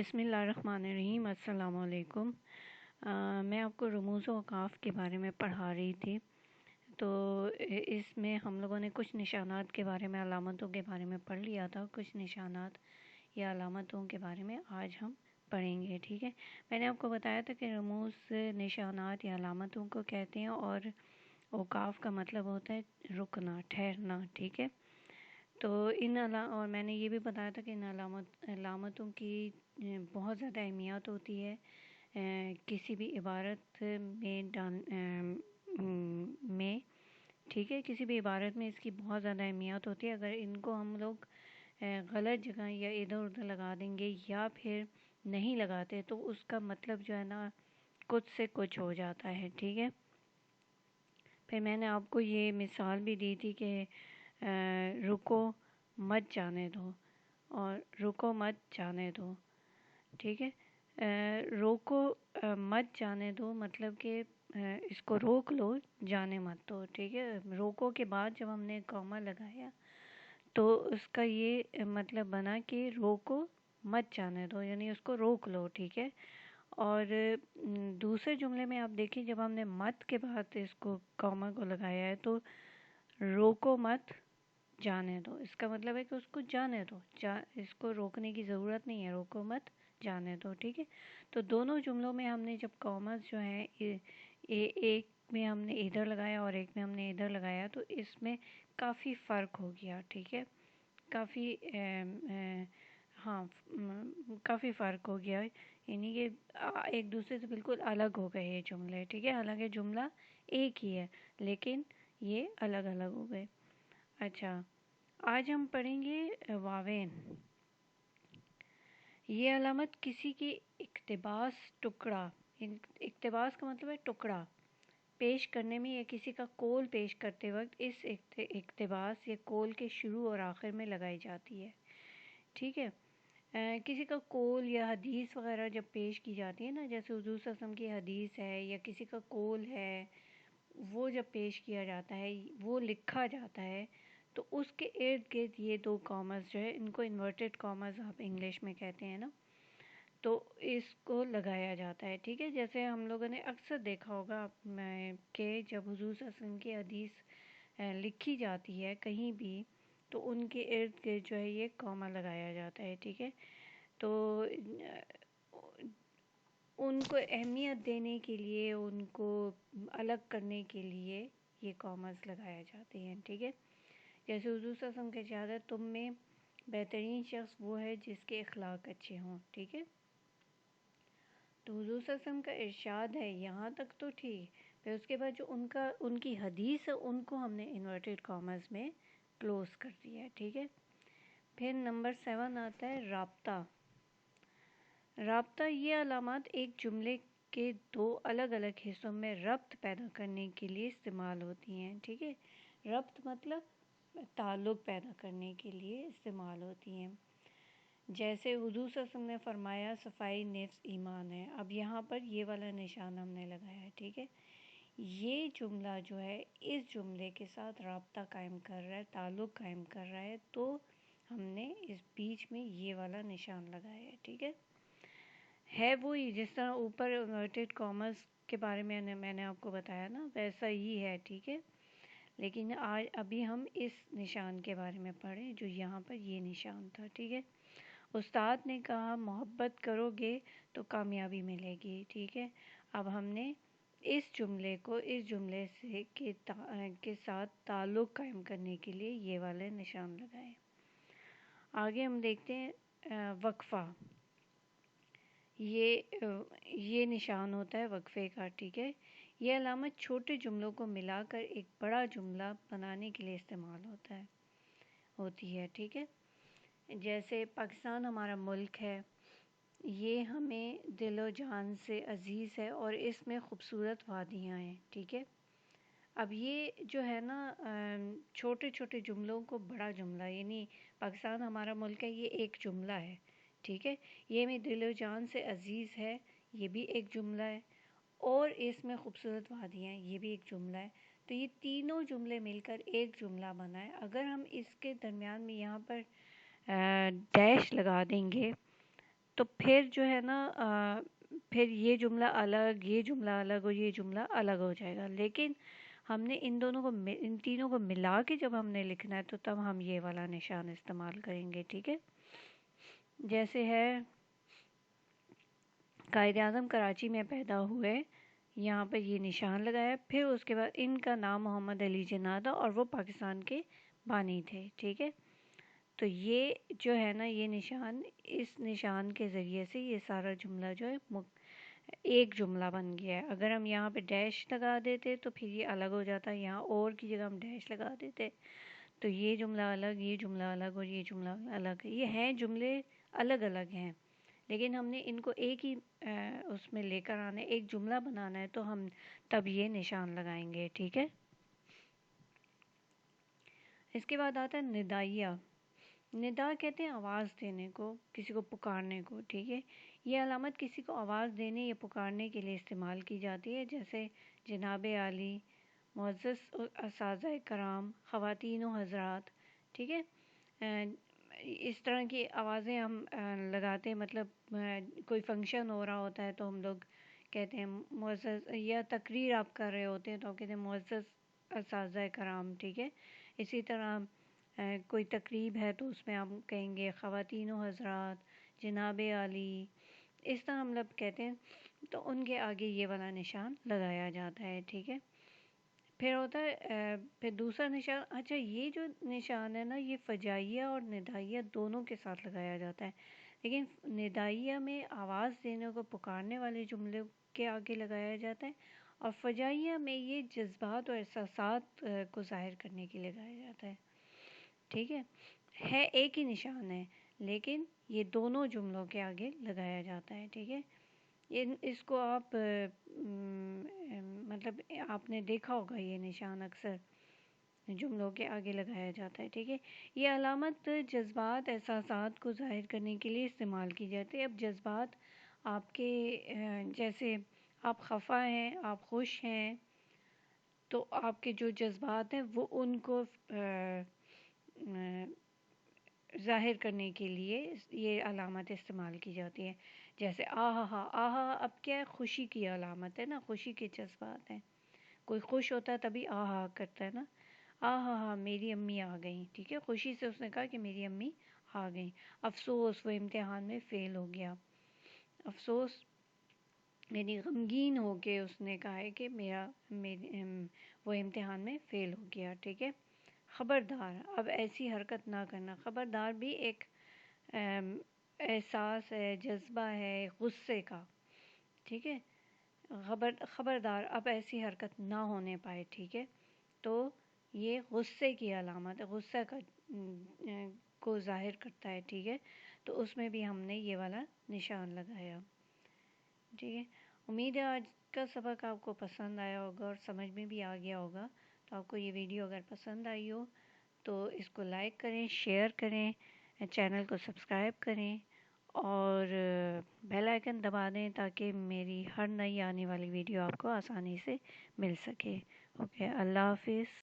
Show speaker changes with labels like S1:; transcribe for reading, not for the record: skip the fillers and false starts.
S1: بسم اللہ الرحمن الرحیم۔ السلام علیکم۔ میں آپ کو رموز و اوقاف کے بارے میں پڑھا رہی تھی، تو اس میں ہم لوگوں نے کچھ نشانات کے بارے میں، علامتوں کے بارے میں پڑھ لیا تھا۔ کچھ نشانات یا علامتوں کے بارے میں آج ہم پڑھیں گے، ٹھیک ہے۔ میں نے آپ کو بتایا تھا کہ رموز نشانات یا علامتوں کو کہتے ہیں، اور اوقاف کا مطلب ہوتا ہے رکنا، ٹھہرنا، ٹھیک ہے۔ تو اور میں نے یہ بھی بتایا تھا کہ ان علامتوں کی بہت زیادہ اہمیت ہوتی ہے کسی بھی عبارت میں ٹھیک ہے، کسی بھی عبارت میں اس کی بہت زیادہ اہمیت ہوتی ہے۔ اگر ان کو ہم لوگ غلط جگہ یا ادھر ادھر لگا دیں گے یا پھر نہیں لگاتے تو اس کا مطلب جو ہے نا کچھ سے کچھ ہو جاتا ہے، ٹھیک ہے۔ پھر میں نے آپ کو یہ مثال بھی دی تھی کہ رکو مت جانے دو، اور رکو مت جانے دو، ٹھیک ہے۔ روکو مت جانے دو مطلب کہ اس کو روک لو، جانے مت دو، ٹھیک ہے۔ روکو کے بعد جب ہم نے کاما لگایا تو اس کا یہ مطلب بنا کہ روکو مت جانے دو، یعنی اس کو روک لو، ٹھیک ہے۔ اور دوسرے جملے میں آپ دیکھیں، جب ہم نے مت کے بعد اس کو کاما کو لگایا ہے تو روکو مت جانے دو، اس کا مطلب ہے کہ اس کو جانے دو، اس کو روکنے کی ضرورت نہیں ہے، روکو مت جانے دو، ٹھیک ہے۔ تو دونوں جملوں میں ہم نے جب کاماز جو ہیں ایک میں ہم نے ادھر لگایا اور ایک میں ہم نے ادھر لگایا تو اس میں کافی فرق ہو گیا، ٹھیک ہے۔ کافی فرق ہو گیا، یعنی کہ ایک دوسرے سے بالکل الگ ہو گئے یہ جملے، ٹھیک ہے۔ حالانکہ جملہ ایک ہی ہے لیکن یہ الگ الگ ہو گئے۔ اچھا، آج ہم پڑھیں گے واوین۔ یہ علامت کسی کی اقتباس کا مطلب ہے ٹکڑا پیش کرنے میں یا کسی کا قول پیش کرتے وقت اس اقتباس یا قول کے شروع اور آخر میں لگائی جاتی ہے، ٹھیک ہے۔ کسی کا قول یا حدیث وغیرہ جب پیش کی جاتی ہے نا، جیسے حضور صلی اللہ علیہ وسلم کی حدیث ہے یا کسی کا قول ہے، وہ جب پیش کیا جاتا ہے، وہ لکھا جاتا ہے تو اس کے ارد گرد یہ دو کاماز جو ہے، ان کو انورٹڈ کاماز آپ انگلش میں کہتے ہیں نا، تو اس کو لگایا جاتا ہے، ٹھیک ہے۔ جیسے ہم لوگوں نے اکثر دیکھا ہوگا کہ جب حضور صلی اللہ علیہ وسلم کی حدیث لکھی جاتی ہے کہیں بھی تو ان کے ارد گرد جو ہے یہ کاما لگایا جاتا ہے، ٹھیک ہے۔ تو ان کو اہمیت دینے کے لیے، ان کو الگ کرنے کے لیے یہ کاماز لگائے جاتے ہیں، ٹھیک ہے۔ جیسے حضور صلی اللہ علیہ وسلم کی ارشاد، تم میں بہترین شخص وہ ہے جس کے اخلاق اچھے ہوں، ٹھیک ہے۔ تو حضور صلی اللہ علیہ وسلم کا ارشاد ہے یہاں تک تو ٹھیک، پھر اس کے بعد جو ان کی حدیث ہے ان کو ہم نے انورٹڈ کاماز میں کلوز کر دیا ہے، ٹھیک ہے۔ پھر نمبر 7 آتا ہے رابطہ۔ رابطہ یہ علامات ایک جملے کے دو الگ الگ حصوں میں ربط پیدا کرنے کے لیے استعمال ہوتی ہیں، ٹھیک ہے۔ ربط مطلب تعلق پیدا کرنے کے لیے استعمال ہوتی ہیں۔ جیسے حضور صلی اللہ علیہ وسلم نے فرمایا صفائی نفس ایمان ہے، اب یہاں پر یہ والا نشان ہم نے لگایا ہے، ٹھیک ہے۔ یہ جملہ جو ہے اس جملے کے ساتھ رابطہ قائم کر رہا ہے، تعلق قائم کر رہا ہے، تو ہم نے اس بیچ میں یہ والا نشان لگایا ہے، ٹھیک ہے وہی جس طرح اوپر انورٹڈ کاماز کے بارے میں نے آپ کو بتایا نا، ویسا ہی ہے، ٹھیک ہے۔ لیکن ابھی ہم اس نشان کے بارے میں پڑھیں جو یہاں پر یہ نشان تھا، ٹھیک ہے۔ استاد نے کہا محبت کرو گے تو کامیابی ملے گی، ٹھیک ہے۔ اب ہم نے اس جملے کو اس جملے سے کے ساتھ تعلق قائم کرنے کے لیے یہ والے نشان لگائے۔ آگے ہم دیکھتے ہیں وقفہ۔ یہ نشان ہوتا ہے وقفے کا، ٹھیک ہے۔ یہ علامت چھوٹے جملوں کو ملا کر ایک بڑا جملہ بنانے کے لیے استعمال ہوتی ہے، ٹھیک ہے۔ جیسے پاکستان ہمارا ملک ہے، یہ ہمیں دل و جان سے عزیز ہے اور اس میں خوبصورت وادیاں ہیں، ٹھیک ہے۔ اب یہ جو ہے نا چھوٹے چھوٹے جملوں کو بڑا جملہ، یعنی پاکستان ہمارا ملک ہے، یہ ایک جملہ ہے، ٹھیک ہے۔ یہ میں دل و جان سے عزیز ہے، یہ بھی ایک جملہ ہے، اور اس میں خوبصورت وادیاں ہیں، یہ بھی ایک جملہ ہے۔ تو یہ تینوں جملے مل کر ایک جملہ بنا ہے۔ اگر ہم اس کے درمیان میں یہاں پر ڈیش لگا دیں گے تو پھر جو ہے نا پھر یہ جملہ الگ، یہ جملہ الگ اور یہ جملہ الگ ہو جائے گا. لیکن ہم نے ان تینوں کو ملا کے جب ہم نے لکھنا ہے تو تب ہم یہ والا نشان استعمال کریں گے. ٹھیک ہے، جیسے ہے قائد اعظم کراچی میں پیدا ہوئے، یہاں پر یہ نشان لگایا. پھر اس کے بعد ان کا نام محمد علی جناح تھا اور وہ پاکستان کے بانی تھے. ٹھیک ہے، تو یہ جو ہے نا یہ نشان، اس نشان کے ذریعے سے یہ سارا جملہ جو ہے ایک جملہ بن گیا ہے. اگر ہم یہاں پہ ڈیش لگا دیتے تو پھر یہ الگ ہو جاتا ہے. یہاں اور کی جگہ ہم ڈیش لگا دیتے تو یہ جملہ الگ، یہ جملہ الگ اور یہ جملہ الگ. یہ ہیں جملے الگ الگ ہیں، لیکن ہم نے ان کو ایک ہی اس میں لے کر آنا ہے، ایک جملہ بنانا ہے، تو ہم تب یہ نشان لگائیں گے. ٹھیک ہے، اس کے بعد آتا ہے ندائیہ. ندا کہتے ہیں آواز دینے کو، کسی کو پکارنے کو. ٹھیک ہے، یہ علامت کسی کو آواز دینے یا پکارنے کے لیے استعمال کی جاتی ہے، جیسے جناب عالی، معزز اساتذہ کرام، خواتین و حضرات. ٹھیک ہے، اس طرح کی آوازیں ہم لگاتے ہیں. مطلب کوئی فنکشن ہو رہا ہوتا ہے تو ہم لوگ کہتے ہیں معزز، یا تقریر آپ کر رہے ہوتے ہیں تو کہتے ہیں معزز اساتذہ کرام. ٹھیک ہے، اسی طرح کوئی تقریب ہے تو اس میں ہم کہیں گے خواتین و حضرات، جناب عالی. اس طرح ہم لوگ کہتے ہیں تو ان کے آگے یہ والا نشان لگایا جاتا ہے. ٹھیک ہے، پھر ہوتا ہے پھر دوسرا نشان. اچھا، یہ جو نشان ہے نا یہ فجائیہ اور ندائیہ دونوں کے ساتھ لگایا جاتا ہے، لیکن ندائیہ میں آواز دینے کو پکارنے والے جملے کے آگے لگایا جاتا ہے، اور فجائیہ میں یہ جذبات اور احساسات کو ظاہر کرنے کے لیے لگایا جاتا ہے. ٹھیک ہے ایک ہی نشان ہے لیکن یہ دونوں جملوں کے آگے لگایا جاتا ہے. ٹھیک ہے، اس کو آپ مطلب آپ نے دیکھا ہوگا یہ نشان اکثر جملوں کے آگے لگایا جاتا ہے. ٹھیک ہے، یہ علامت جذبات احساسات کو ظاہر کرنے کے لیے استعمال کی جاتی ہے. اب جذبات آپ کے جیسے آپ خفا ہیں، آپ خوش ہیں، تو آپ کے جو جذبات ہیں وہ ان کو ظاہر کرنے کے لیے یہ علامت استعمال کی جاتی ہے. جیسے آہا آہا، اب کیا ہے، خوشی کی علامت ہے نا، خوشی کے جذبات ہیں. کوئی خوش ہوتا ہے تبھی آہا کرتا ہے نا. آہا میری امی آ گئیں. ٹھیک ہے، خوشی سے اس نے کہا کہ میری امی آ گئیں. افسوس، وہ امتحان میں فیل ہو گیا. افسوس یعنی غمگین ہو کے اس نے کہا ہے کہ وہ امتحان میں فیل ہو گیا. ٹھیک ہے، خبردار، اب ایسی حرکت نہ کرنا. خبردار بھی ایک احساس ہے، جذبہ ہے غصے کا. ٹھیک ہے، خبردار اب ایسی حرکت نہ ہونے پائے. ٹھیک ہے، تو یہ غصے کی علامت ہے، غصہ کو ظاہر کرتا ہے. ٹھیک ہے، تو اس میں بھی ہم نے یہ والا نشان لگایا. ٹھیک ہے، امید ہے آج کا سبق آپ کو پسند آیا ہوگا اور سمجھ میں بھی آ گیا ہوگا. تو آپ کو یہ ویڈیو اگر پسند آئی ہو تو اس کو لائک کریں، شیئر کریں، چینل کو سبسکرائب کریں اور بیل آئیکن دبا دیں تاکہ میری ہر نئی آنے والی ویڈیو آپ کو آسانی سے مل سکے. اوکے، اللہ حافظ.